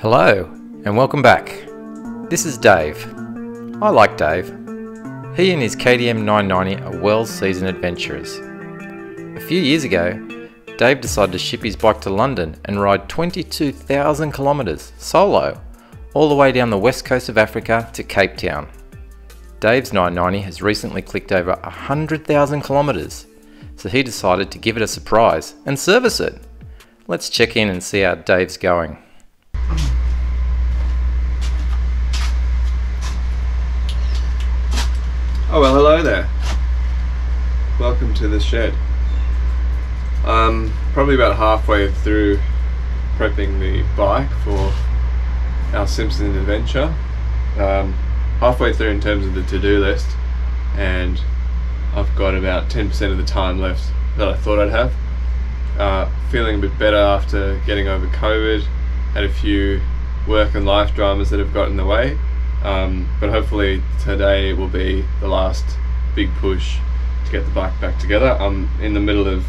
Hello and welcome back. This is Dave. I like Dave. He and his KTM 990 are well-seasoned adventurers. A few years ago, Dave decided to ship his bike to London and ride 22,000 kilometres solo all the way down the west coast of Africa to Cape Town. Dave's 990 has recently clicked over 100,000 kilometres, so he decided to give it a surprise and service it. Let's check in and see how Dave's going. Oh well, hello there. Welcome to the shed. Probably about halfway through prepping the bike for our Simpsons adventure. Halfway through in terms of the to-do list, and I've got about 10% of the time left that I thought I'd have. Feeling a bit better after getting over COVID. Had a few work and life dramas that have got in the way. But hopefully today will be the last big push to get the bike back together. I'm in the middle of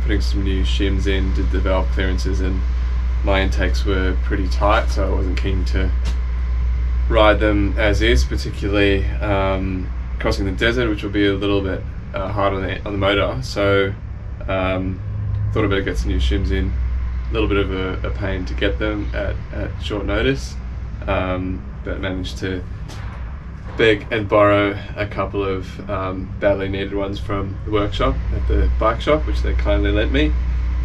putting some new shims in, did the valve clearances, and my intakes were pretty tight, so I wasn't keen to ride them as is, particularly crossing the desert, which will be a little bit hard on the motor. So thought I'd better get some new shims in. A little bit of a pain to get them at short notice. But managed to beg and borrow a couple of badly needed ones from the workshop at the bike shop, which they kindly lent me.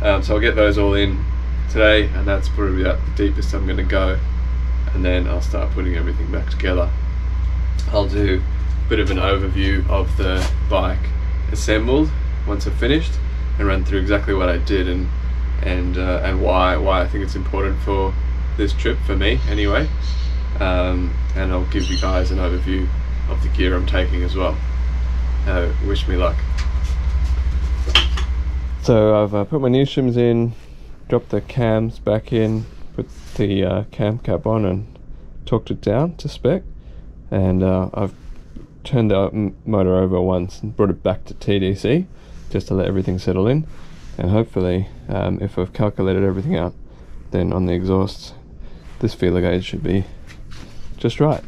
So I'll get those all in today, and that's probably about the deepest I'm going to go, and then I'll start putting everything back together. I'll do a bit of an overview of the bike assembled once I've finished, and run through exactly what I did and why I think it's important for this trip, for me anyway. And I'll give you guys an overview of the gear I'm taking as well. Wish me luck. So I've put my new shims in, dropped the cams back in, put the cam cap on and torqued it down to spec, and I've turned the motor over once and brought it back to TDC just to let everything settle in, and hopefully if I've calculated everything out, then on the exhaust this feeler gauge should be just right.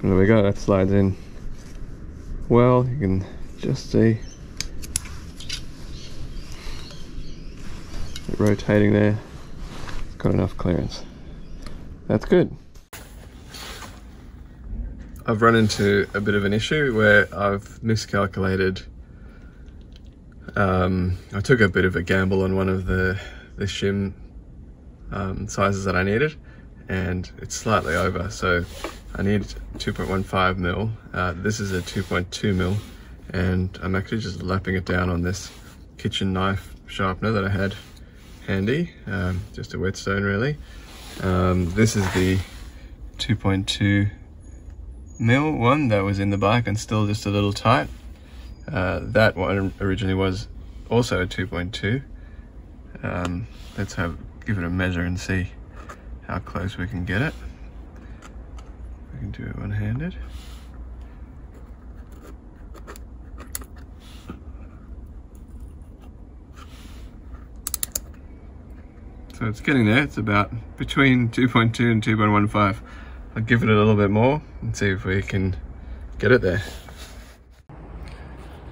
There we go, that slides in well. You can just see it rotating there. It's got enough clearance. That's good. I've run into a bit of an issue where I've miscalculated. I took a bit of a gamble on one of the shim sizes that I needed, and it's slightly over, so I need 2.15 mil. This is a 2.2 mil, and I'm actually just lapping it down on this kitchen knife sharpener that I had handy, just a whetstone really. This is the 2.2 mil one that was in the bike and still just a little tight. That one originally was also a 2.2. Let's give it a measure and see how close we can get it. We can do it one-handed. So it's getting there. It's about between 2.2 and 2.15. I'll give it a little bit more and see if we can get it there.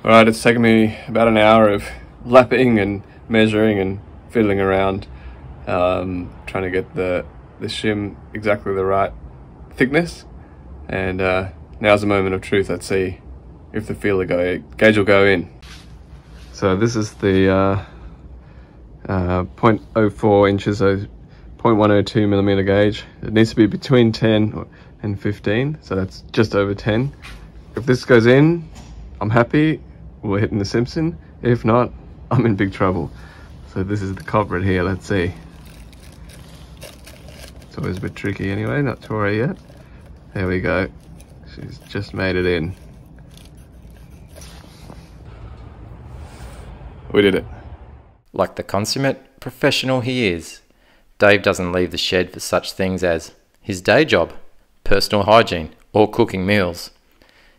Alright, it's taken me about an hour of lapping and measuring and fiddling around, trying to get the shim exactly the right thickness, and now's the moment of truth. Let's see if the feeler gauge will go in. So this is the 0.04 inches, so 0.102 millimeter gauge. It needs to be between 10 and 15, so that's just over 10. If this goes in, I'm happy, we're hitting the Simpson. If not, I'm in big trouble. So this is the culprit here, let's see. It's always a bit tricky anyway, not to worry yet. There we go. She's just made it in. We did it. Like the consummate professional he is, Dave doesn't leave the shed for such things as his day job, personal hygiene, or cooking meals.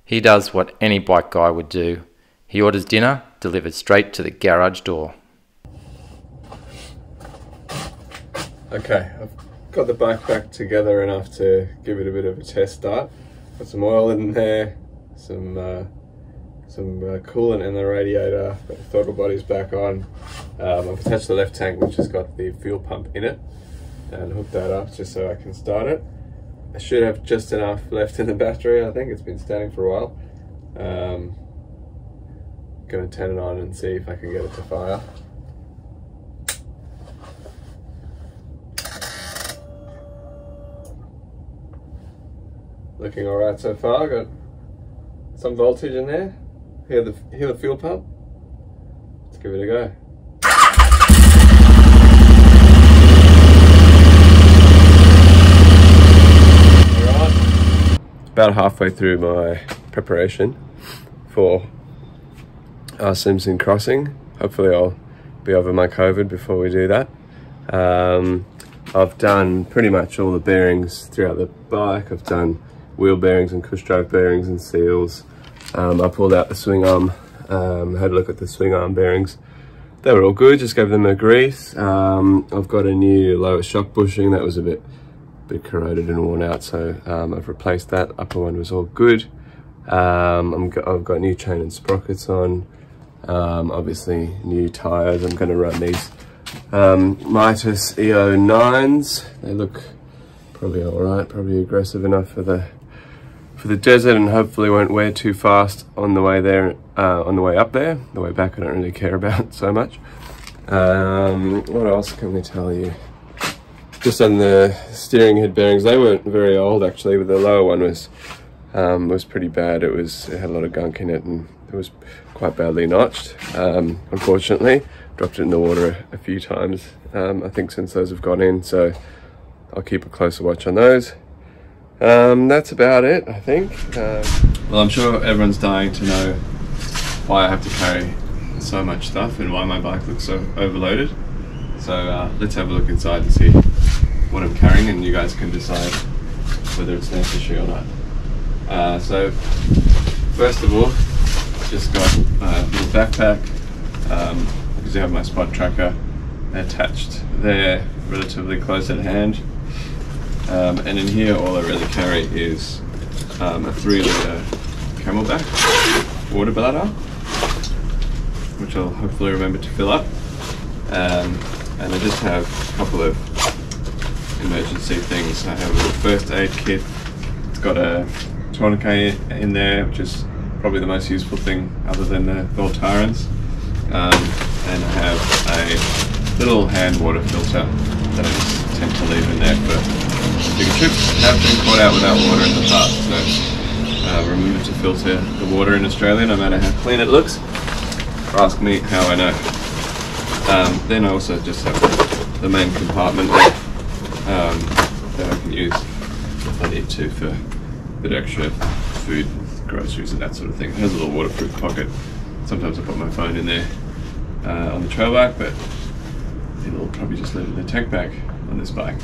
He does what any bike guy would do. He orders dinner delivered straight to the garage door. Okay, I've got the bike back together enough to give it a bit of a test start. Got some oil in there, some coolant in the radiator, got the throttle bodies back on. I've attached the left tank, which has got the fuel pump in it, and hooked that up just so I can start it. I should have just enough left in the battery. I think it's been standing for a while. Gonna turn it on and see if I can get it to fire. Looking alright so far. Got some voltage in there. Hear the fuel pump? Let's give it a go. Alright. About halfway through my preparation for our Simpson crossing. Hopefully I'll be over my COVID before we do that. I've done pretty much all the bearings throughout the bike. I've done wheel bearings and cush drive bearings and seals. I pulled out the swing arm, had a look at the swing arm bearings. They were all good, just gave them a grease. I've got a new lower shock bushing that was a bit corroded and worn out, so I've replaced that. Upper one was all good. I've got new chain and sprockets on. Obviously new tires. I'm going to run these Mitas EO9s. They look probably all right, probably aggressive enough for the desert, and hopefully won't wear too fast on the way there, on the way up there. The way back I don't really care about so much. What else can we tell you? Just on the steering head bearings, they weren't very old actually, but the lower one was pretty bad. It had a lot of gunk in it, and it was quite badly notched. Unfortunately, dropped it in the water a few times, I think, since those have gone in, so I'll keep a closer watch on those. That's about it, I think. Well, I'm sure everyone's dying to know why I have to carry so much stuff and why my bike looks so overloaded. So let's have a look inside and see what I'm carrying, and you guys can decide whether it's necessary or not. So first of all, just got a little backpack, because I have my spot tracker attached there, relatively close at hand. And in here, all I really carry is a 3-litre Camelback water bladder, which I'll hopefully remember to fill up. And I just have a couple of emergency things. I have a little first aid kit. It's got a tourniquet in there, which is probably the most useful thing other than the Voltarens. And I have a little hand water filter that I just tend to leave in there for bigger trips. I have been caught out without water in the past, so remember to filter the water in Australia, no matter how clean it looks. Ask me how I know. Then I also just have the main compartment there, that I can use if I need to for a bit extra food, groceries and that sort of thing. It has a little waterproof pocket. Sometimes I put my phone in there on the trail bike, but it'll probably just live in the tank bag on this bike.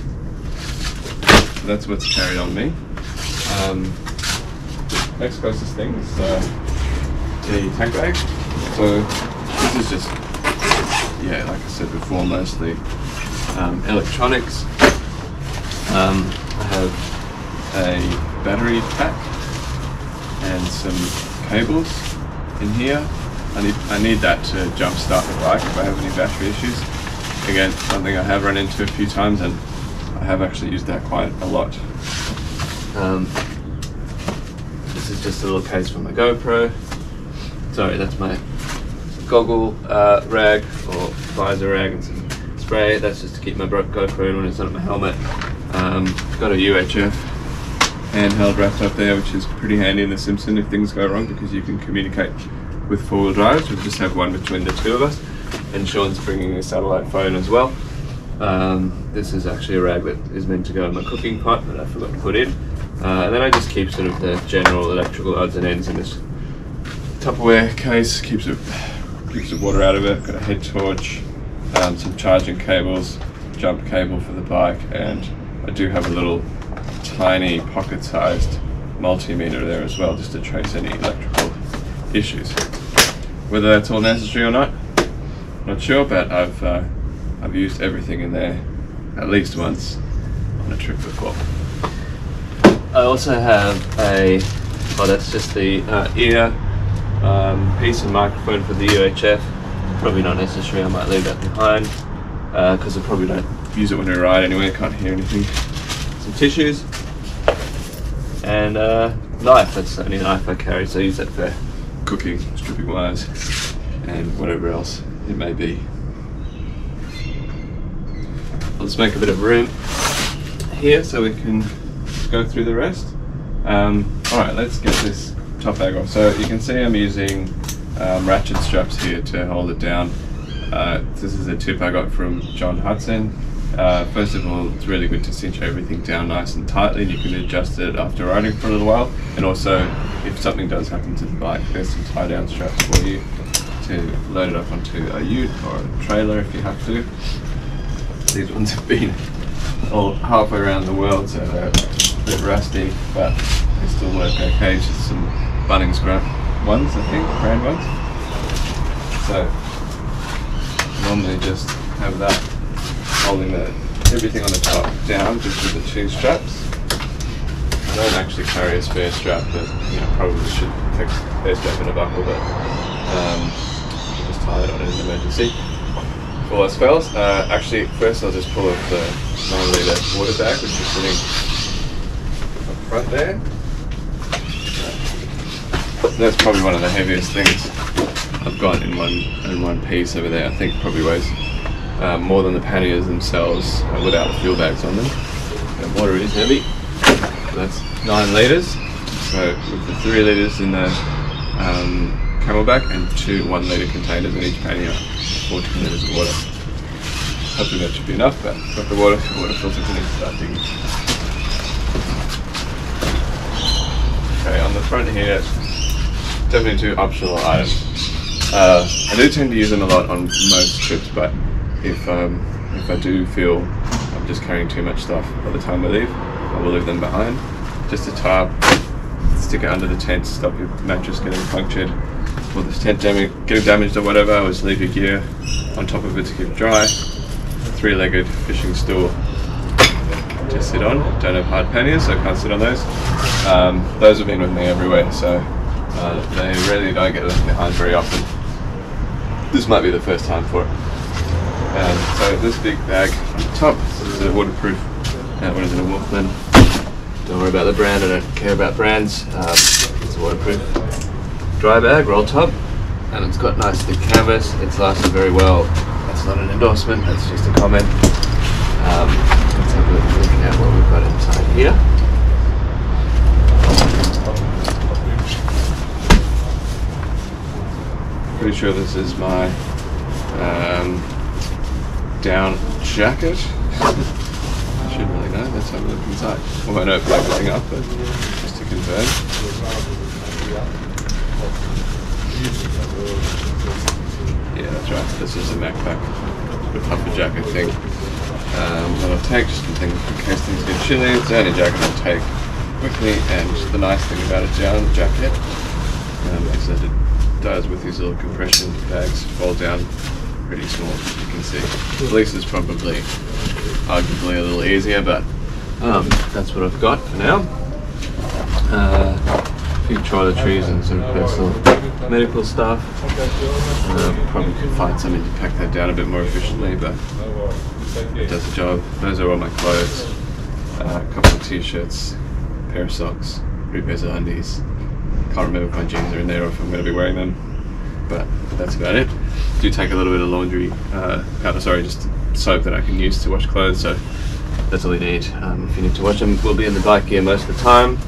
So that's what's carried on me. Next closest thing is the tank bag. So this is just, yeah, like I said before, mostly electronics. I have a battery pack and some cables in here. I need that to jump start the bike if I have any battery issues. Again, something I have run into a few times, and I have actually used that quite a lot. This is just a little case for my GoPro. Sorry, that's my goggle rag or visor rag and some spray. That's just to keep my GoPro in when it's not my helmet. Got a UHF handheld wrapped up there, which is pretty handy in the Simpson if things go wrong, because you can communicate with 4-wheel drives. We just have one between the two of us, and Sean's bringing a satellite phone as well. This is actually a rag that is meant to go in my cooking pot that I forgot to put in. And then I just keep sort of the general electrical odds and ends in this Tupperware case. Keeps the water out of it. Got a head torch, some charging cables, jump cable for the bike, and I do have a little tiny pocket-sized multimeter there as well, just to trace any electrical issues. Whether that's all necessary or not, not sure, but I've used everything in there at least once on a trip before. I also have that's just the ear piece and microphone for the UHF. Probably not necessary, I might leave that behind because I probably don't use it when I ride anyway, I can't hear anything. Some tissues and knife, that's the only knife I carry, so I use that for cooking, stripping wires and whatever else it may be. Let's make a bit of room here so we can go through the rest. Alright, let's get this top bag off. So you can see I'm using ratchet straps here to hold it down. This is a tip I got from John Hudson. First of all, it's really good to cinch everything down nice and tightly, and you can adjust it after riding for a little while. And also, if something does happen to the bike, there's some tie down straps for you to load it up onto a ute or a trailer if you have to. These ones have been all halfway around the world, so they're a bit rusty, but they still work okay. It's just some Bunnings ones, I think, brand ones. So normally just have that holding everything on the top down just with the two straps. I don't actually carry a spare strap, but probably should take a spare strap in a buckle, but just tie it on in an emergency. For all else fails, actually first I'll just pull off the 9 litre water bag which is sitting up front there. That's probably one of the heaviest things I've got in one piece over there. I think it probably weighs more than the panniers themselves without the fuel bags on them. The water is heavy. So that's 9 litres. So with the 3 litres in the Camelback and 2 1 litre containers in each pannier, 14 litres of water. Hopefully that should be enough, but got the water filter to start digging. Okay, on the front here, definitely 2 optional items. I do tend to use them a lot on most trips, but if I do feel I'm just carrying too much stuff by the time I leave, I will leave them behind. Just a tarp, stick it under the tent, stop your mattress getting punctured, or the tent getting damaged or whatever. I always leave your gear on top of it to keep it dry. A 3-legged fishing stool to sit on. Don't have hard panniers, so I can't sit on those. Those have been with me everywhere, so they really don't get left behind very often. This might be the first time for it. So this big bag on the top, this is a waterproof. That one is in a Wolfman. Don't worry about the brand, I don't care about brands. It's a waterproof dry bag, roll top, and it's got nice thick canvas. It's lasted very well. That's not an endorsement, that's just a comment. Let's have a look at what we've got inside here. Pretty sure this is my down jacket. I should really know. Let's have a look inside. I won't open everything up, but just to confirm. Yeah, that's right. This is a MacPack, the puffer jacket thing that I'll take just in case things get chilly. It's the only jacket I'll take with me, and the nice thing about a down jacket is that it does with these little compression bags fold down pretty small, as you can see. At least it's probably arguably a little easier, but that's what I've got for now. A few toiletries and some personal medical stuff. Probably could find something to pack that down a bit more efficiently, but it does the job. Those are all my clothes. A couple of t-shirts, a pair of socks, 3 pairs of undies. Can't remember if my jeans are in there or if I'm going to be wearing them, but that's about it. Do take a little bit of laundry, just soap that I can use to wash clothes, so that's all you need. If you need to wash them, we'll be in the bike gear most of the time.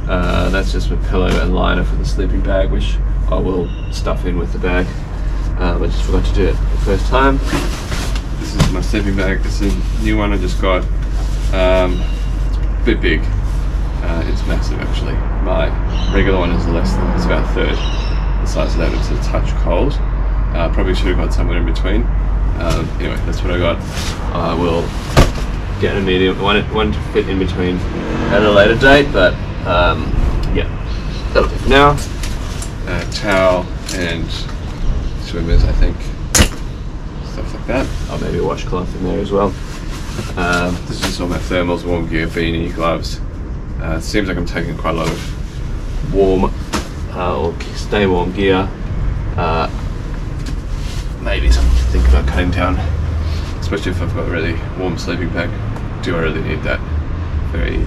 That's just my pillow and liner for the sleeping bag, which I will stuff in with the bag. I just forgot to do it the first time. This is my sleeping bag. This is a new one I just got. It's a bit big. It's massive actually. My regular one is it's about a third the size of that. It's a touch cold. Probably should have got somewhere in between. Anyway, that's what I got. I will get a medium one to fit in between at a later date, but yeah, that'll do for now. Towel and swimmers, I think. Stuff like that. I'll maybe a washcloth in there as well. This is all my thermals, warm gear, beanie, gloves. It seems like I'm taking quite a lot of warm or stay warm gear. Maybe something to think about cutting down, especially if I've got a really warm sleeping bag. Do I really need that very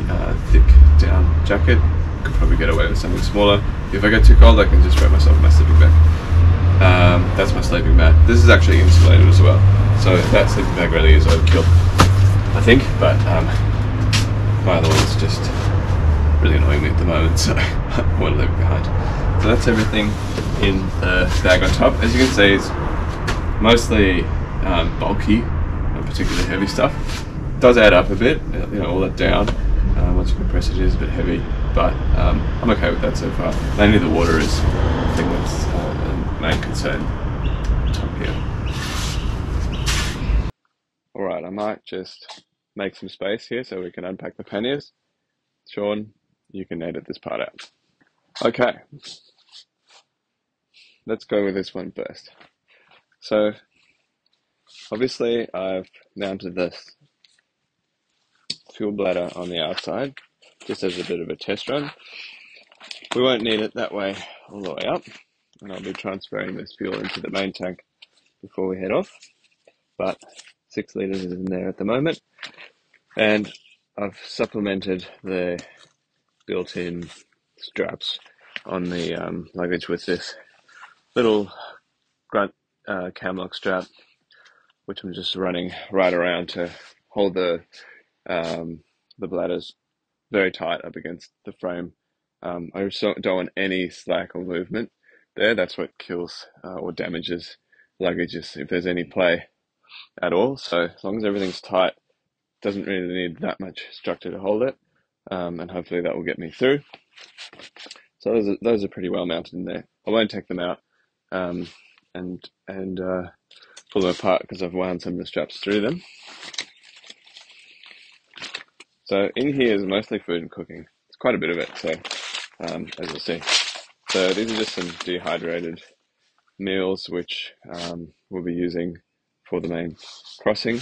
thick down jacket? Could probably get away with something smaller. If I get too cold, I can just wrap myself in my sleeping bag. That's my sleeping mat. This is actually insulated as well, so that sleeping bag really is overkill, I think, but my other one's just really annoying me at the moment, so I want to leave it behind. So that's everything in the bag on top. As you can see, it's mostly bulky, not particularly heavy stuff. It does add up a bit, you know, all that down. Once you compress it, it is a bit heavy, but I'm okay with that so far. Mainly the water is the thing that's the main concern top here. Alright, I might just make some space here so we can unpack the panniers. Sean, you can edit this part out. Okay, let's go with this one first. So, obviously I've mounted this fuel bladder on the outside, just as a bit of a test run. We won't need it that way all the way up, and I'll be transferring this fuel into the main tank before we head off, but 6 litres is in there at the moment, and I've supplemented the built-in straps on the luggage with this little grunt camlock strap, which I'm just running right around to hold the bladders very tight up against the frame. I just don't want any slack or movement there. That's what kills or damages luggage, if there's any play at all. So as long as everything's tight, doesn't really need that much structure to hold it, and hopefully that will get me through. So those are pretty well mounted in there. I won't take them out and pull them apart because I've wound some of the straps through them. So in here is mostly food and cooking. It's quite a bit of it, so as you'll see. So these are just some dehydrated meals which we'll be using for the main crossing.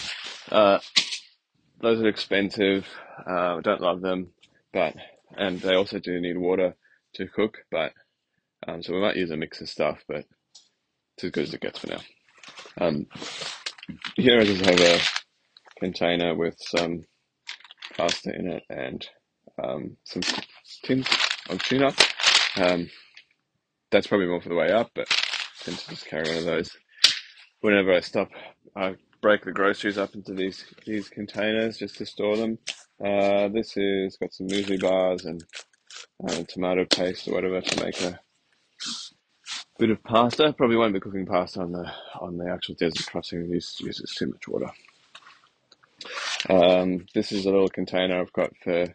Those are expensive. I don't love them, and they also do need water to cook, but so we might use a mix of stuff, but it's as good as it gets for now. Here I just have a container with some pasta in it and some tins of tuna. That's probably more for the way up, but I tend to just carry one of those. Whenever I stop, I break the groceries up into these containers just to store them. This is got some muesli bars and tomato paste or whatever to make a bit of pasta. Probably won't be cooking pasta on the actual desert crossing. It uses too much water. This is a little container I've got for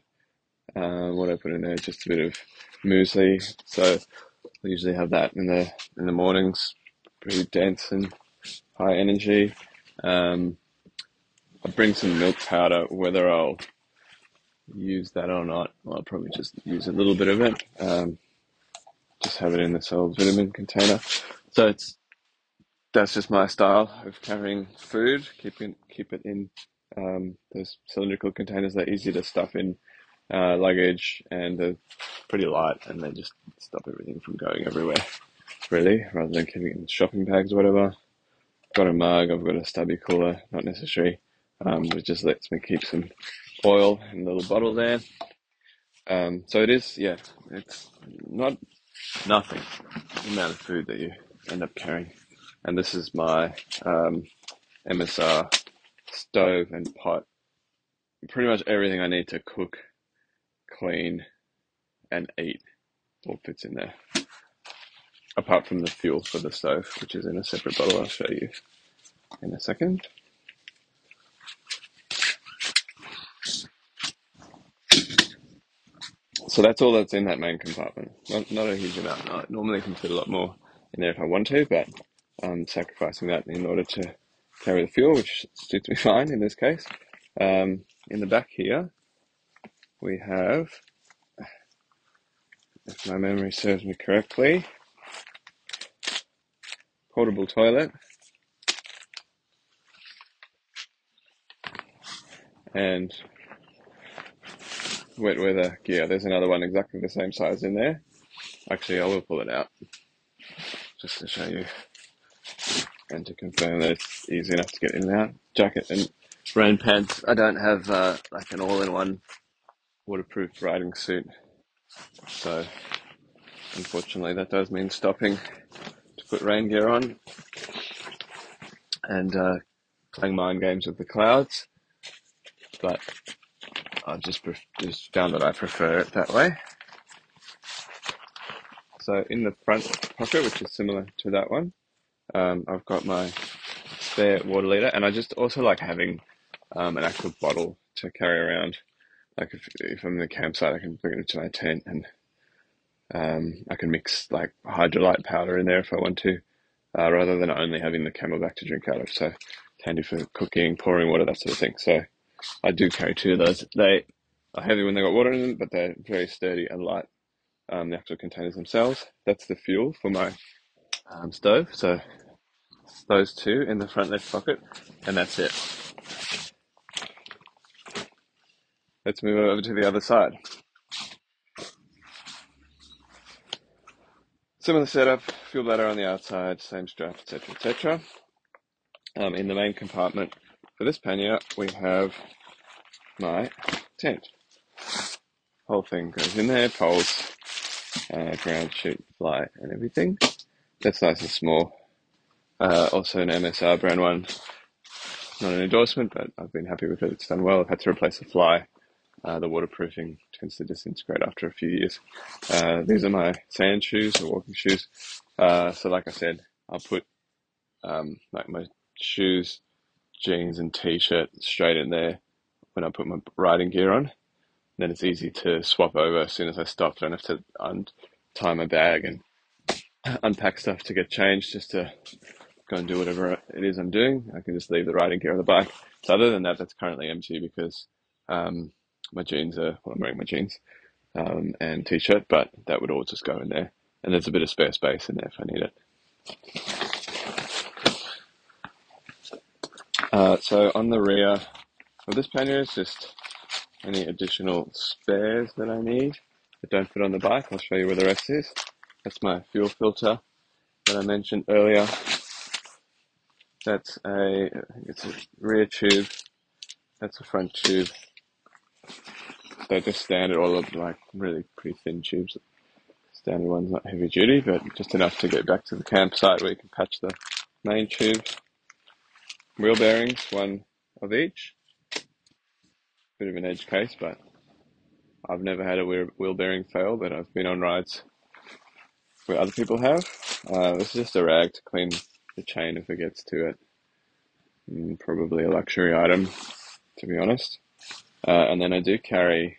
what I put in there, just a bit of muesli. So I usually have that in the mornings, pretty dense and high energy. I'll bring some milk powder. Whether I'll use that or not, I'll probably just use a little bit of it. Just have it in this old vitamin container. So that's just my style of carrying food. Keep it in those cylindrical containers. They're easy to stuff in luggage, and they're pretty light, and they just stop everything from going everywhere, really, rather than keeping it in shopping bags or whatever. Got a mug, I've got a stubby cooler, not necessary. It just lets me keep some oil in a little bottle there. So it is, yeah, it's not nothing, the amount of food that you end up carrying. And this is my MSR stove and pot. Pretty much everything I need to cook, clean, and eat all fits in there. Apart from the fuel for the stove, which is in a separate bottle. I'll show you in a second. So that's all that's in that main compartment. Not a huge amount. I normally can fit a lot more in there if I want to, but I'm sacrificing that in order to carry the fuel, which suits me fine in this case. In the back here, we have, if my memory serves me correctly, portable toilet, and wet weather gear. There's another one exactly the same size in there. Actually, I will pull it out just to show you and to confirm that it's easy enough to get in and out. Jacket and rain pants. I don't have like an all-in-one waterproof riding suit, so unfortunately that does mean stopping to put rain gear on and playing mind games with the clouds, but I've just found that I prefer it that way. So in the front pocket, which is similar to that one, I've got my spare water litre, and I just also like having an actual bottle to carry around. Like if I'm in the campsite, I can bring it into my tent, and I can mix like hydrolyte powder in there if I want to, rather than only having the CamelBak to drink out of. So it's handy for cooking, pouring water, that sort of thing. So I do carry two of those. They are heavy when they got water in them, but they're very sturdy and light. The actual containers themselves. That's the fuel for my stove. So those two in the front left pocket, and that's it. Let's move over to the other side. Similar setup, fuel bladder on the outside, same strap, etc., etc. In the main compartment for this pannier, we have my tent. Whole thing goes in there, poles, ground sheet, fly, and everything. That's nice and small. Also an MSR brand one. Not an endorsement, but I've been happy with it. It's done well. I've had to replace the fly. The waterproofing tends to disintegrate after a few years. These are my sand shoes or walking shoes. So like I said, I'll put like my shoes, jeans and t-shirt straight in there when I put my riding gear on. Then it's easy to swap over as soon as I stop. I don't have to untie my bag and unpack stuff to get changed just to go and do whatever it is I'm doing. I can just leave the riding gear on the bike. So other than that, that's currently empty because my jeans are, well, I'm wearing my jeans and t-shirt, but that would all just go in there. And there's a bit of spare space in there if I need it. So on the rear of this pannier is just any additional spares that I need that don't fit on the bike. I'll show you where the rest is. That's my fuel filter that I mentioned earlier. That's it's a rear tube. That's a front tube. They're just standard, all of like really pretty thin tubes. Standard one's not heavy duty, but just enough to get back to the campsite where you can patch the main tube. Wheel bearings, one of each. Bit of an edge case, but I've never had a wheel bearing fail, but I've been on rides where other people have. This is just a rag to clean the chain if it gets to it. Probably a luxury item, to be honest. And then I do carry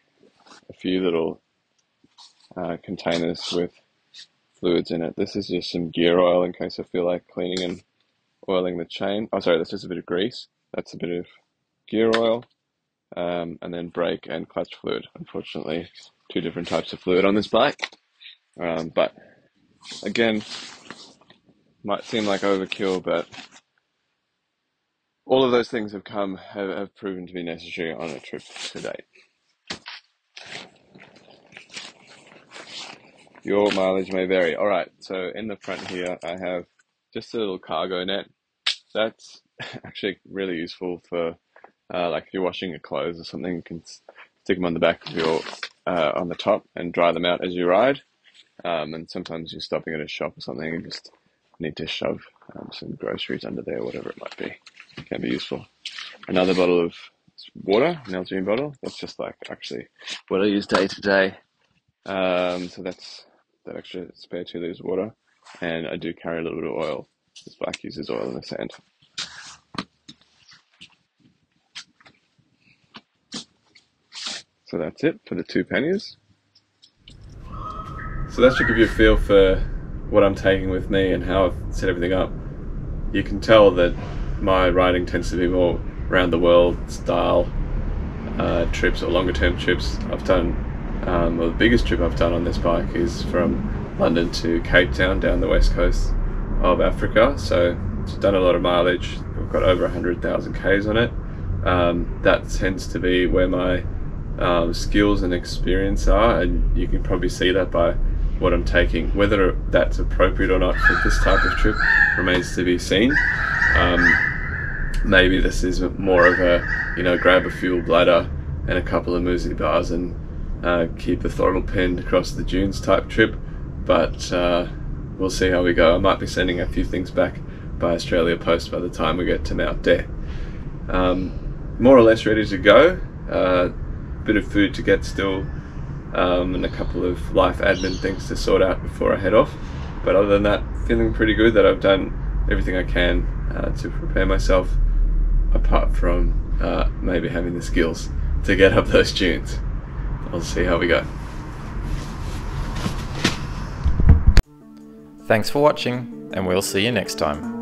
a few little containers with fluids in it. This is just some gear oil in case I feel like cleaning and oiling the chain. Oh, sorry, that's just a bit of grease. That's a bit of gear oil. And then brake and clutch fluid. Unfortunately, two different types of fluid on this bike. But again, might seem like overkill, but all of those things have proven to be necessary on a trip to date. Your mileage may vary. All right, so in the front here, I have just a little cargo net. That's actually really useful for like if you're washing your clothes or something, you can stick them on the back of your, on the top and dry them out as you ride. And sometimes you're stopping at a shop or something and just need to shove some groceries under there, whatever it might be. It can be useful. Another bottle of water, an Elgin bottle. That's just like actually what I use day to day. So that's that extra spare 2 liters of water. And I do carry a little bit of oil. This bike uses oil in the sand. So that's it for the 2 panniers. So that should give you a feel for what I'm taking with me and how I've set everything up. You can tell that my riding tends to be more around the world style trips or longer term trips. I've done, well, the biggest trip I've done on this bike is from London to Cape Town down the west coast of Africa, so it's done a lot of mileage. We've got over 100,000 Ks on it. That tends to be where my skills and experience are, and you can probably see that by what I'm taking. Whether that's appropriate or not for this type of trip remains to be seen. Maybe this is more of a, grab a fuel bladder and a couple of muesli bars and keep the throttle pinned across the dunes type trip, but we'll see how we go. I might be sending a few things back by Australia Post by the time we get to Mount Dare. More or less ready to go. Bit of food to get still, and a couple of life admin things to sort out before I head off. But other than that, feeling pretty good that I've done everything I can to prepare myself, apart from maybe having the skills to get up those dunes. We'll see how we go. Thanks for watching, and we'll see you next time.